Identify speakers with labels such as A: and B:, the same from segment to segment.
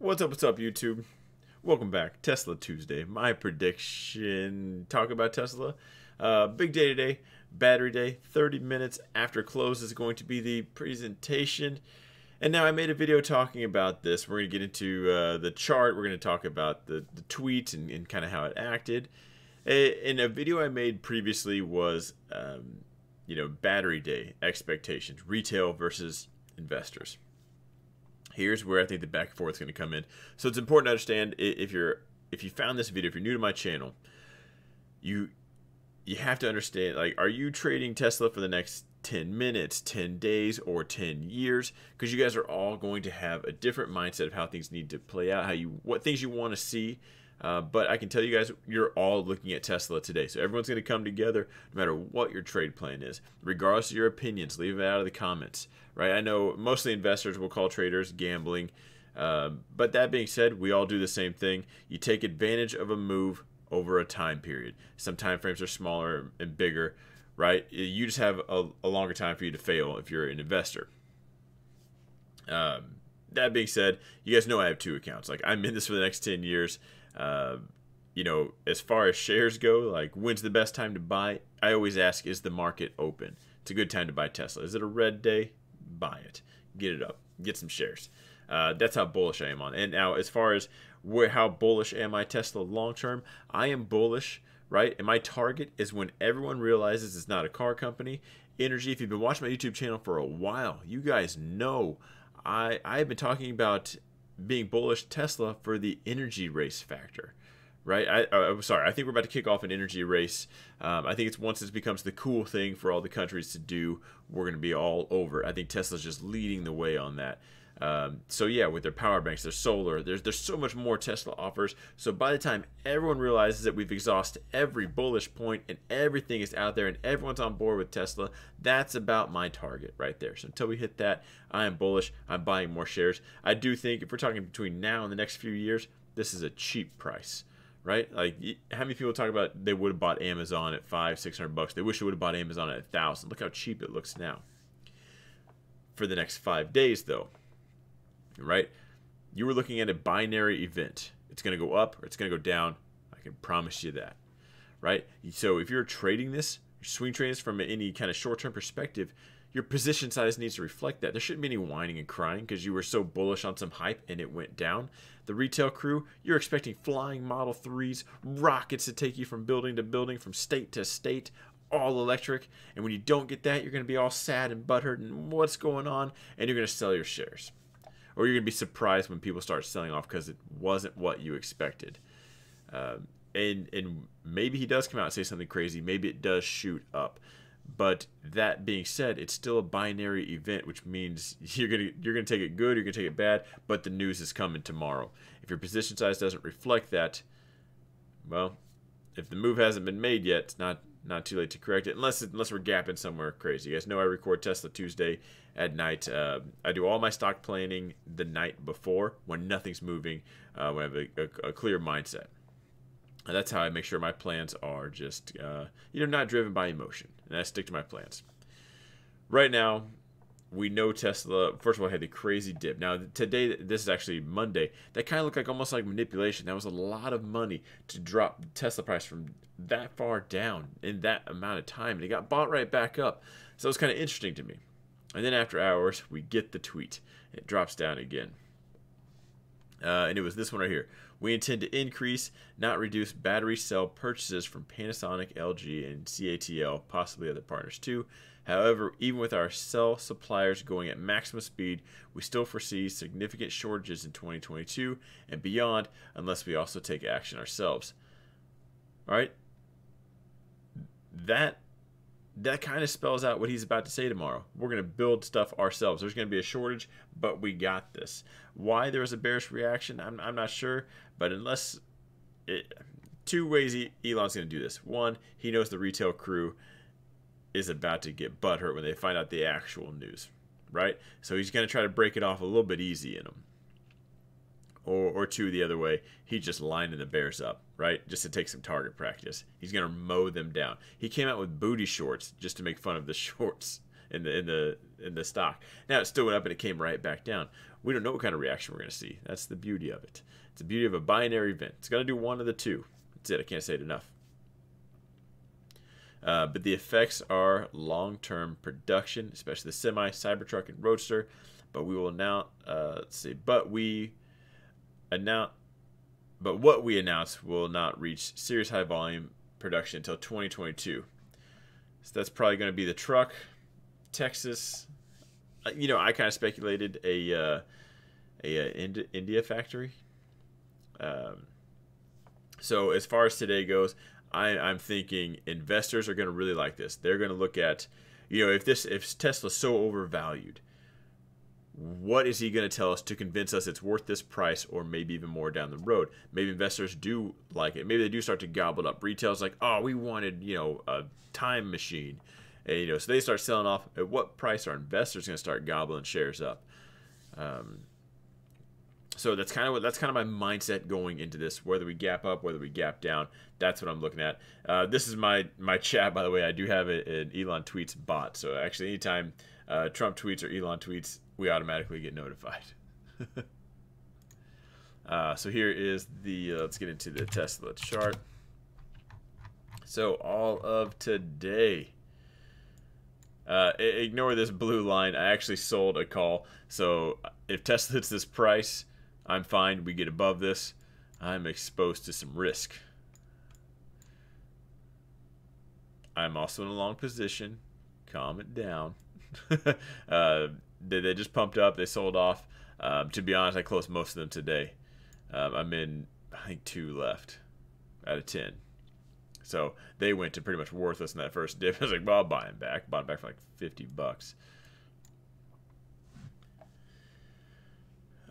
A: What's up, YouTube? Welcome back. Tesla Tuesday. My prediction, talk about Tesla. Big day today, battery day. 30 minutes after close is going to be the presentation. And now I made a video talking about this. We're going to get into the chart. We're going to talk about the tweet and kind of how it acted. In a video I made previously was, battery day expectations, retail versus investors. Here's where I think the back and forth is going to come in. So it's important to understand if you found this video, if you're new to my channel, you have to understand, like, are you trading Tesla for the next 10 minutes, 10 days, or 10 years? Because you guys are all going to have a different mindset of how things need to play out, what things you want to see. But I can tell you guys, you're all looking at Tesla today. So everyone's going to come together no matter what your trade plan is. Regardless of your opinions, leave it out of the comments. Right? I know mostly investors will call traders gambling. But that being said, we all do the same thing. You take advantage of a move over a time period. Some time frames are smaller and bigger. Right? You just have a longer time for you to fail if you're an investor. That being said, you guys know I have two accounts. Like, I'm in this for the next 10 years. As far as shares go, like, when's the best time to buy? I always ask, is the market open? It's a good time to buy Tesla. Is it a red day? Buy it. Get it up. Get some shares. That's how bullish I am on. And now, as far as how bullish am I Tesla long term, I am bullish, right? And my target is when everyone realizes it's not a car company. Energy, if you've been watching my YouTube channel for a while, you guys know I've been talking about being bullish Tesla for the energy race factor, right? I'm sorry, I think we're about to kick off an energy race. I think it's once this becomes the cool thing for all the countries to do, we're going to be all over. I think Tesla's just leading the way on that. So yeah, with their power banks, their solar, there's so much more Tesla offers. So by the time everyone realizes that we've exhausted every bullish point and everything is out there and everyone's on board with Tesla, that's about my target right there. So until we hit that, I am bullish. I'm buying more shares. I do think if we're talking between now and the next few years, this is a cheap price, right? Like, how many people talk about they would have bought Amazon at $500-600? They wish they would have bought Amazon at $1,000. Look how cheap it looks now. For the next 5 days, though, right? You were looking at a binary event. It's going to go up or it's going to go down. I can promise you that, right? So if you're trading this, you're swing trading this from any kind of short-term perspective, your position size needs to reflect that. There shouldn't be any whining and crying because you were so bullish on some hype and it went down. The retail crew, you're expecting flying Model 3s, rockets to take you from building to building, from state to state, all electric. And when you don't get that, you're going to be all sad and butthurt and what's going on, and you're going to sell your shares. Or you're going to be surprised when people start selling off because it wasn't what you expected. And maybe he does come out and say something crazy. Maybe it does shoot up. But that being said, it's still a binary event, which means you're gonna take it good, you're gonna take it bad, but the news is coming tomorrow. If your position size doesn't reflect that, well, if the move hasn't been made yet, it's not too late to correct it, unless we're gapping somewhere crazy. You guys know I record Tesla Tuesday at night. I do all my stock planning the night before when nothing's moving, when I have a clear mindset. And that's how I make sure my plans are just, not driven by emotion. And I stick to my plans. Right now, we know Tesla, first of all, had the crazy dip. Now, today, this is actually Monday. That kind of looked like almost like manipulation. That was a lot of money to drop the Tesla price from that far down in that amount of time. And it got bought right back up. So it was kind of interesting to me. And then after hours, we get the tweet. It drops down again. And it was this one right here. We intend to increase, not reduce, battery cell purchases from Panasonic, LG, and CATL, possibly other partners too. However, even with our cell suppliers going at maximum speed, we still foresee significant shortages in 2022 and beyond unless we also take action ourselves. All right? That kind of spells out what he's about to say tomorrow. We're going to build stuff ourselves. There's going to be a shortage, but we got this. Why there was a bearish reaction, I'm not sure. But two ways Elon's going to do this. One, he knows the retail crew is about to get butthurt when they find out the actual news, right? So he's going to try to break it off a little bit easy in them. Or two, the other way, he's just lining the bears up, right? Just to take some target practice. He's going to mow them down. He came out with booty shorts just to make fun of the shorts in in the stock. Now it still went up and it came right back down. We don't know what kind of reaction we're going to see. That's the beauty of it. It's the beauty of a binary event. It's going to do one of the two. That's it. I can't say it enough. But the effects are long-term production, especially the semi, Cybertruck, and Roadster. But we will now, let's see. But what we announce will not reach serious high volume production until 2022. So that's probably going to be the truck, Texas. You know, I kind of speculated a India factory. So as far as today goes, I'm thinking investors are going to really like this. They're going to look at, you know, if Tesla's so overvalued, what is he going to tell us to convince us it's worth this price, or maybe even more down the road? Maybe investors do like it. Maybe they do start to gobble it up. Retail's like, oh, we wanted, you know, a time machine. And, you know, so they start selling off. At what price are investors going to start gobbling shares up? So that's kind of my mindset going into this. Whether we gap up, whether we gap down, that's what I'm looking at. This is my chat, by the way. I do have an Elon Tweets bot. So actually, anytime Trump tweets or Elon tweets, we automatically get notified. So here is the, let's get into the Tesla chart. So all of today, ignore this blue line. I actually sold a call. So if Tesla hits this price, I'm fine. We get above this, I'm exposed to some risk. I'm also in a long position. Calm it down. They just pumped up. They sold off. To be honest, I closed most of them today. I'm in, I think, 2 left out of 10. So they went to pretty much worthless in that first dip. I was like, well, I'll buy them back. Bought them back for like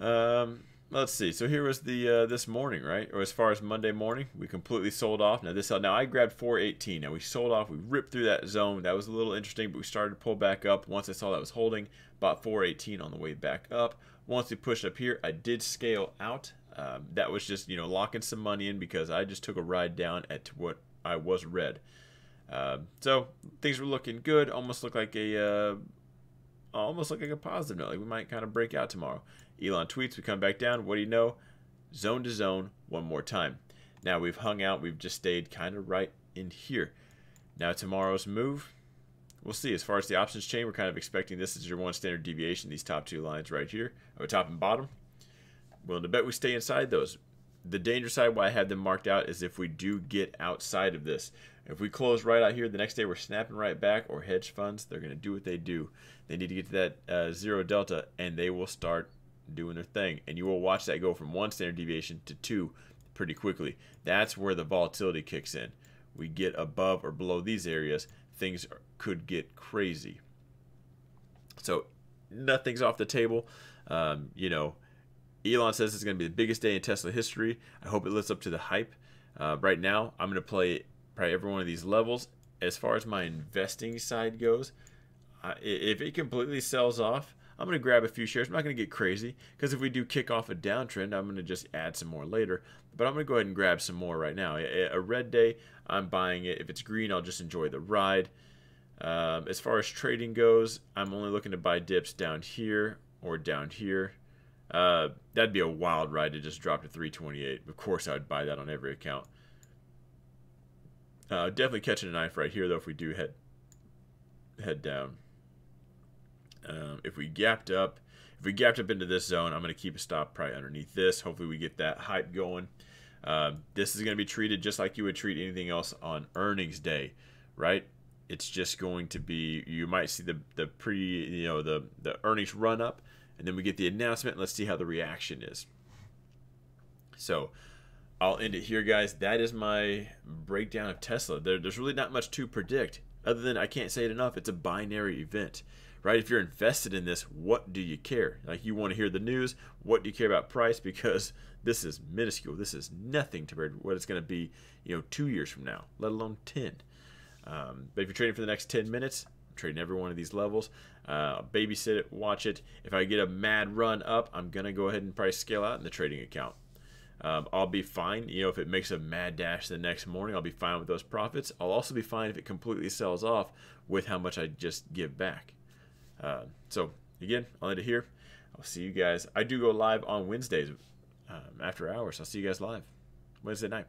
A: $50. Let's see. So here was the this morning, right? Or as far as Monday morning, we completely sold off. Now I grabbed 418. Now we sold off. We ripped through that zone. That was a little interesting, but we started to pull back up. Once I saw that was holding, bought 418 on the way back up. Once we pushed up here, I did scale out. That was just, you know, locking some money in because I just took a ride down at what I was red. So things were looking good. Almost looked like a positive note. Like we might kind of break out tomorrow. Elon tweets, we come back down. What do you know? Zone to zone one more time. Now we've hung out. We've just stayed kind of right in here. Now tomorrow's move, we'll see. As far as the options chain, we're kind of expecting this is your one standard deviation. These top 2 lines right here, or top and bottom. Willing to bet we stay inside those. The danger side, why I have them marked out, is if we do get outside of this. If we close right out here, the next day we're snapping right back, or hedge funds, they're going to do what they do. They need to get to that 0 delta, and they will start doing their thing. And you will watch that go from 1 standard deviation to 2 pretty quickly. That's where the volatility kicks in. We get above or below these areas, things could get crazy. So nothing's off the table. You know, Elon says it's going to be the biggest day in Tesla history. I hope it lives up to the hype. Right now, I'm going to play probably every one of these levels. As far as my investing side goes, if it completely sells off, I'm going to grab a few shares. I'm not going to get crazy because if we do kick off a downtrend, I'm going to just add some more later. But I'm going to go ahead and grab some more right now. A red day, I'm buying it. If it's green, I'll just enjoy the ride. As far as trading goes, I'm only looking to buy dips down here or down here. That'd be a wild ride to just drop to 328. Of course, I would buy that on every account. Definitely catching a knife right here, though, if we do head down. If we gapped up into this zone, I'm going to keep a stop probably underneath this. Hopefully we get that hype going. This is going to be treated just like you would treat anything else on earnings day, right? It's just going to be, you might see the earnings run up, and then we get the announcement. Let's see how the reaction is. So I'll end it here, guys. That is my breakdown of Tesla. There's really not much to predict other than, I can't say it enough, it's a binary event. Right? If you're invested in this, what do you care? Like, you want to hear the news. What do you care about price? Because this is minuscule. This is nothing compared to what it's going to be, 2 years from now, let alone 10. But if you're trading for the next 10 minutes, I'm trading every one of these levels. Babysit it, watch it. If I get a mad run up, I'm going to go ahead and probably scale out in the trading account. I'll be fine. If it makes a mad dash the next morning, I'll be fine with those profits. I'll also be fine if it completely sells off with how much I just give back. So again, I'll end it here. I'll see you guys. I do go live on Wednesdays after hours. I'll see you guys live Wednesday night.